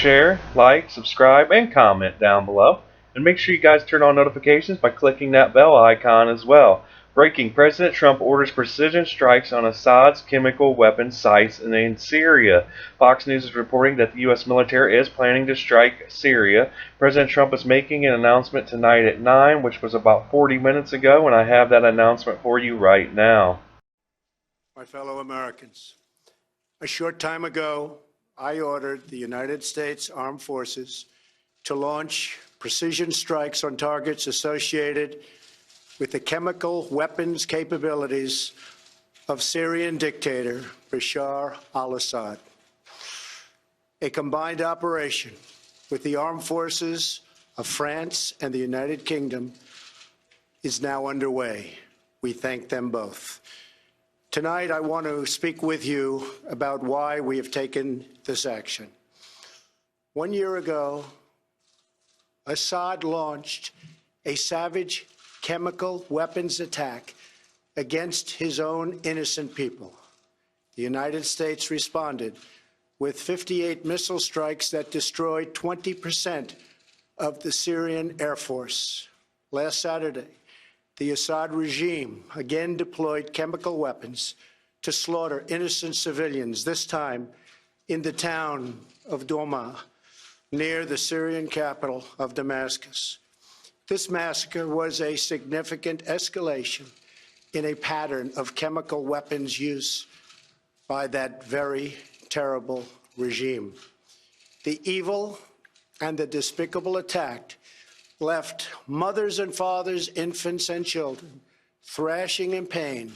share, like, subscribe, and comment down below. And make sure you guys turn on notifications by clicking that bell icon as well. Breaking: President Trump orders precision strikes on Assad's chemical weapons sites in Syria. Fox News is reporting that the U.S. military is planning to strike Syria. President Trump is making an announcement tonight at 9, which was about 40 minutes ago, and I have that announcement for you right now. My fellow Americans, a short time ago, I ordered the United States Armed Forces to launch precision strikes on targets associated with the chemical weapons capabilities of Syrian dictator Bashar al-Assad. A combined operation with the armed forces of France and the United Kingdom is now underway. We thank them both. Tonight, I want to speak with you about why we have taken this action. 1 year ago, Assad launched a savage chemical weapons attack against his own innocent people. The United States responded with 58 missile strikes that destroyed 20% of the Syrian Air Force. Last Saturday, the Assad regime again deployed chemical weapons to slaughter innocent civilians, this time in the town of Douma, near the Syrian capital of Damascus. This massacre was a significant escalation in a pattern of chemical weapons use by that very terrible regime. The evil and the despicable attack left mothers and fathers, infants and children thrashing in pain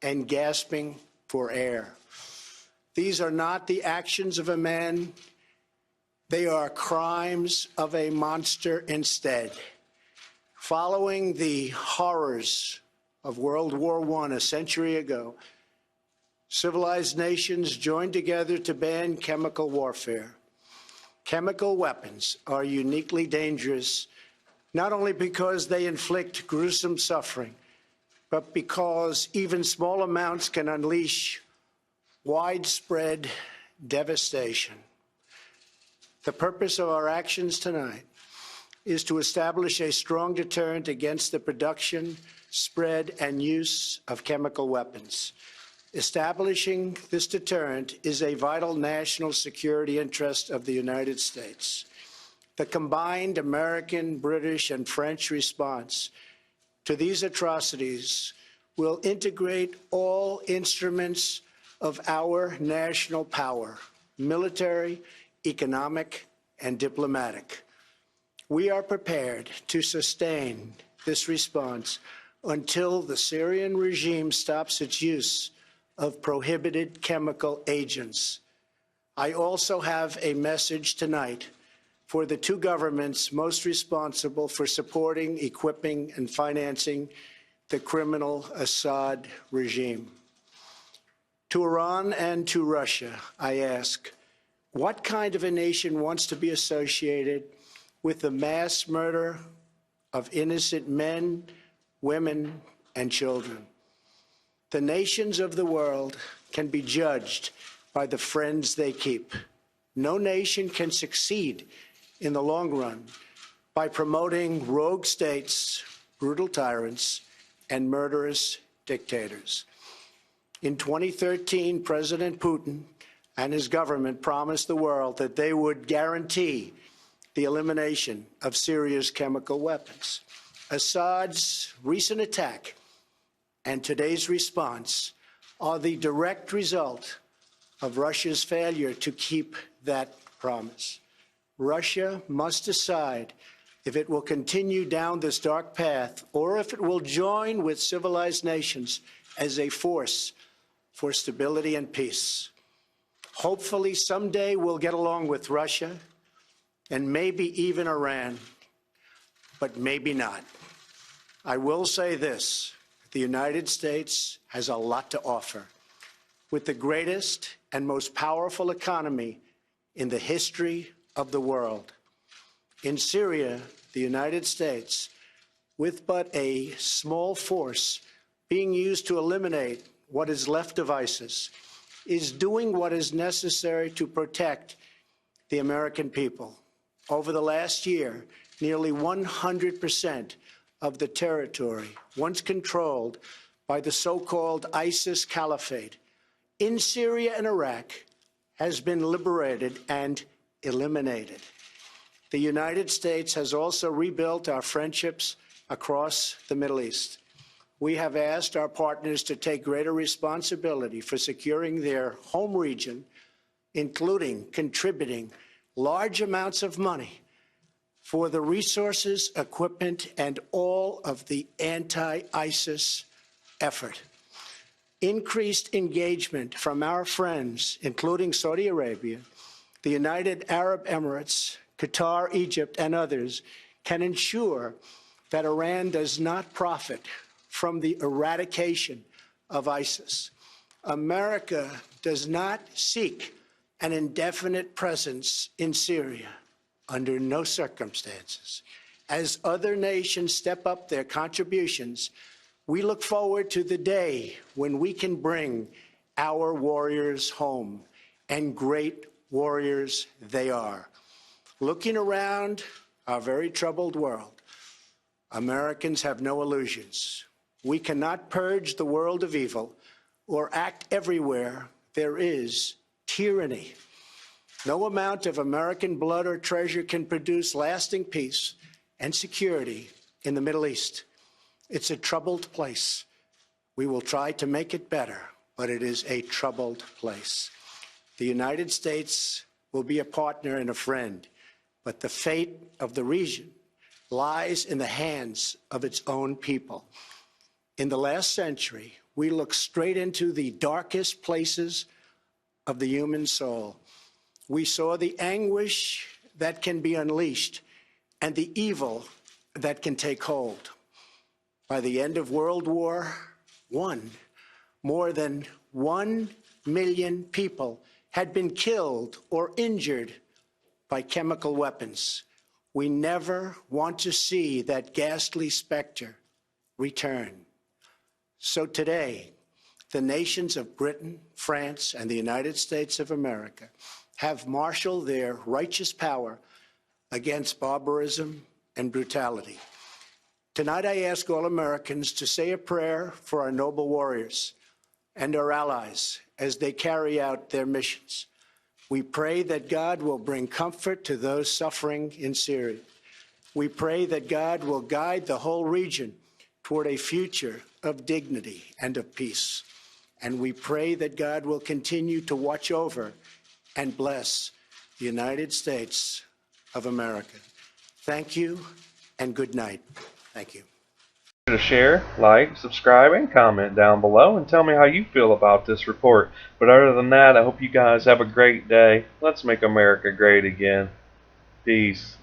and gasping for air. These are not the actions of a man. They are crimes of a monster instead. Following the horrors of World War I a century ago, civilized nations joined together to ban chemical warfare. Chemical weapons are uniquely dangerous, not only because they inflict gruesome suffering, but because even small amounts can unleash widespread devastation. The purpose of our actions tonight is to establish a strong deterrent against the production, spread, and use of chemical weapons. Establishing this deterrent is a vital national security interest of the United States. The combined American, British, and French response to these atrocities will integrate all instruments of our national power, military, economic, and diplomatic. We are prepared to sustain this response until the Syrian regime stops its use of prohibited chemical agents. I also have a message tonight for the two governments most responsible for supporting, equipping, and financing the criminal Assad regime. To Iran and to Russia, I ask, what kind of a nation wants to be associated with the mass murder of innocent men, women, and children? The nations of the world can be judged by the friends they keep. No nation can succeed in the long run by promoting rogue states, brutal tyrants, and murderous dictators. In 2013, President Putin and his government promised the world that they would guarantee the elimination of Syria's chemical weapons. Assad's recent attack and today's response are the direct result of Russia's failure to keep that promise. Russia must decide if it will continue down this dark path or if it will join with civilized nations as a force for stability and peace. Hopefully, someday we'll get along with Russia and maybe even Iran, but maybe not. I will say this, the United States has a lot to offer. With the greatest and most powerful economy in the history of the world. In Syria, the United States, with but a small force being used to eliminate what is left of ISIS, is doing what is necessary to protect the American people. Over the last year, nearly 100% of the territory once controlled by the so-called ISIS Caliphate in Syria and Iraq has been liberated and eliminated. The United States has also rebuilt our friendships across the Middle East. We have asked our partners to take greater responsibility for securing their home region, including contributing large amounts of money for the resources, equipment, and all of the anti-ISIS effort. Increased engagement from our friends, including Saudi Arabia, the United Arab Emirates, Qatar, Egypt, and others, can ensure that Iran does not profit from the eradication of ISIS. America does not seek an indefinite presence in Syria under no circumstances. As other nations step up their contributions, we look forward to the day when we can bring our warriors home, and great warriors they are. Looking around our very troubled world, Americans have no illusions. We cannot purge the world of evil or act everywhere there is tyranny. No amount of American blood or treasure can produce lasting peace and security in the Middle East. It's a troubled place. We will try to make it better, but it is a troubled place. The United States will be a partner and a friend, but the fate of the region lies in the hands of its own people. In the last century, we looked straight into the darkest places of the human soul. We saw the anguish that can be unleashed and the evil that can take hold. By the end of World War I, more than 1 million people had been killed or injured by chemical weapons. We never want to see that ghastly specter return. So today, the nations of Britain, France, and the United States of America have marshaled their righteous power against barbarism and brutality. Tonight, I ask all Americans to say a prayer for our noble warriors and our allies as they carry out their missions. We pray that God will bring comfort to those suffering in Syria. We pray that God will guide the whole region toward a future of dignity and of peace. And we pray that God will continue to watch over and bless the United States of America. Thank you and good night. Thank you. To share, like, subscribe, and comment down below and tell me how you feel about this report. But other than that, I hope you guys have a great day. Let's make America great again. Peace.